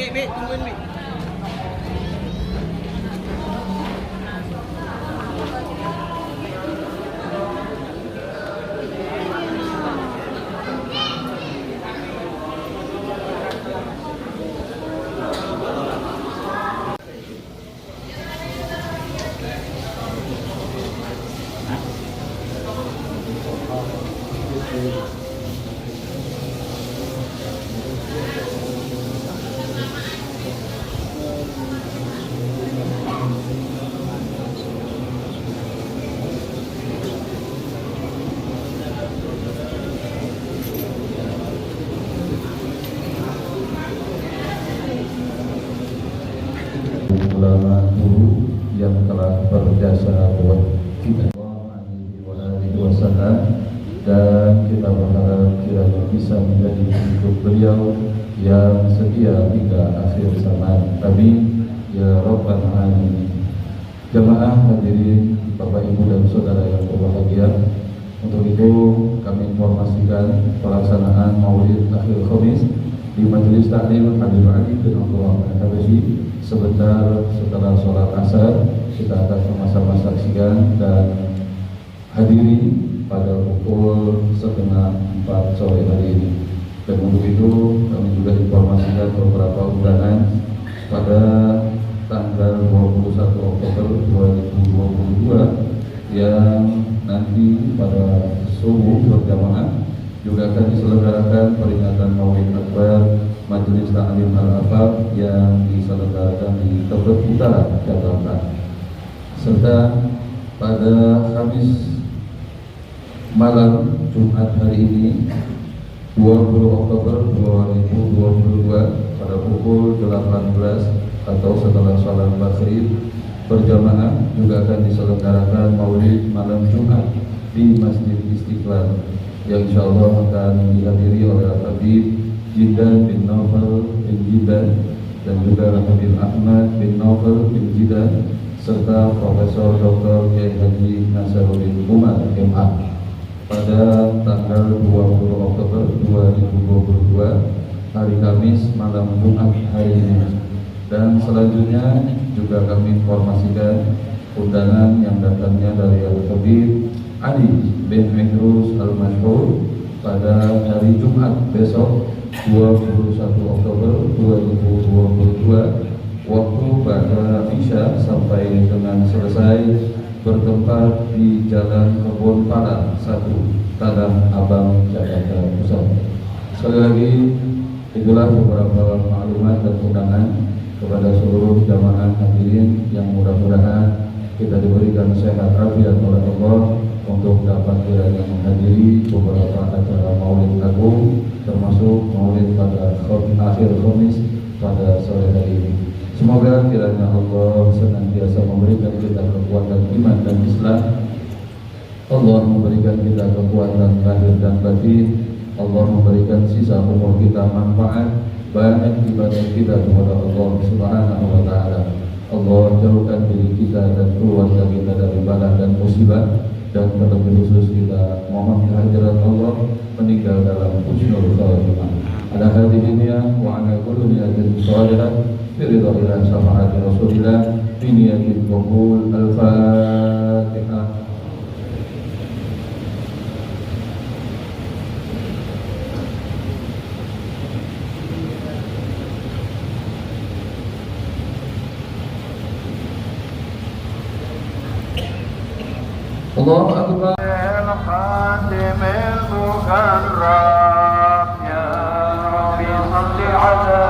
Bi, tungguin Bi. Ulama guru yang telah berjasa buat kita wasallam, dan kita berharap kiranya bisa menjadi pengikut beliau yang setia hingga akhir zaman. Amin ya rabbal alamin. Jamaah hadirin, Bapak Ibu dan Saudara yang berbahagia, untuk itu kami informasikan pelaksanaan Maulid akhir Khamis di Majelis Taklim Habib Ali bin Abdullah Al-Habashi. Sebentar setelah sholat asar kita akan sama-sama saksikan dan hadiri pada pukul 3:30 sore hari ini. Dan untuk itu kami juga informasikan beberapa undangan pada tanggal 21 Oktober 2022 yang nanti pada subuh berjamaah juga akan diselenggarakan peringatan Maulid Akbar Majelis Taklim Al-Afaq yang diselenggarakan di Tebet Utara, Jakarta. Serta pada Kamis malam Jumat hari ini 20 Oktober 2022 pada pukul 18 atau setelah sholat maghrib berjamaah juga akan diselenggarakan Maulid malam Jumat di Masjid Istiqlal yang insyaallah akan dihadiri oleh Habib Jidan bin Naufal bin Jidan dan juga Habib Ahmad bin Naufal bin Jidan serta Profesor Dr. Kiai Haji Nasaruddin Umar MA pada tanggal 20 Oktober 2022 hari Kamis malam Jumat hari ini. Dan selanjutnya juga kami informasikan undangan yang datangnya dari Al-Habib Ali bin Mehruz Al-Mashhur pada hari Jumat besok 21 Oktober 2022 waktu pada Isya sampai dengan selesai bertempat di Jalan Kebun Pala 1 Tanah Abang, Jakarta Pusat. Sekali lagi itulah beberapa maklumat dan undangan kepada seluruh jamaah hadirin yang mudah-mudahan kita diberikan sehat afiat oleh Allah untuk dapat kiranya menghadiri beberapa acara Maulid Agung termasuk Maulid pada akhir Khamis pada sore hari ini. Semoga kiranya Allah senantiasa memberikan kita kekuatan iman dan Islam. Allah memberikan kita kekuatan lahir dan batin. Allah memberikan sisa umur kita manfaat, banyak ibadah kita kepada Allah Subhanahu wa taala. Allah jauhkan diri kita dan keluarga kita dari bala dan musibah, dan terlebih khusus kita mohon kehadiran Allah meninggal dalam husnul khatimah. Ala hadhihi niyyah wa ala kulli niyatin shalihah fi ridha syafaat Rasulillah fi niyatil qabul. Al-Fatihah. Allahu Akbar. الخاتم المكرم يا رب صل على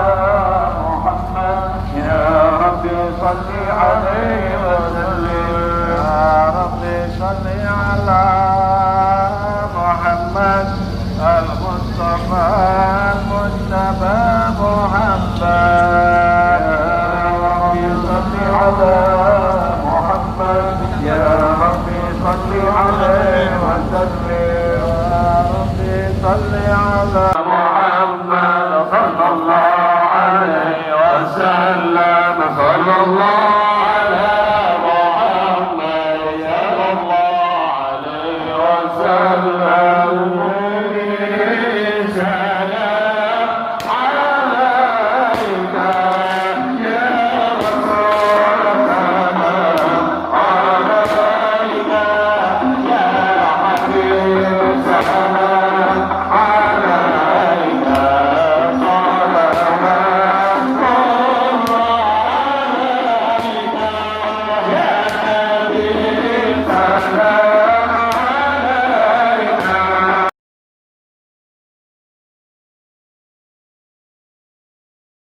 محمد يا رب صل عليه وسلم يا رب صل على محمد المصطفى محمد يا رب صل على محمد يا رب صل عليه وسلم يا رب صل على محمد صلى الله عليه وسلم صلى الله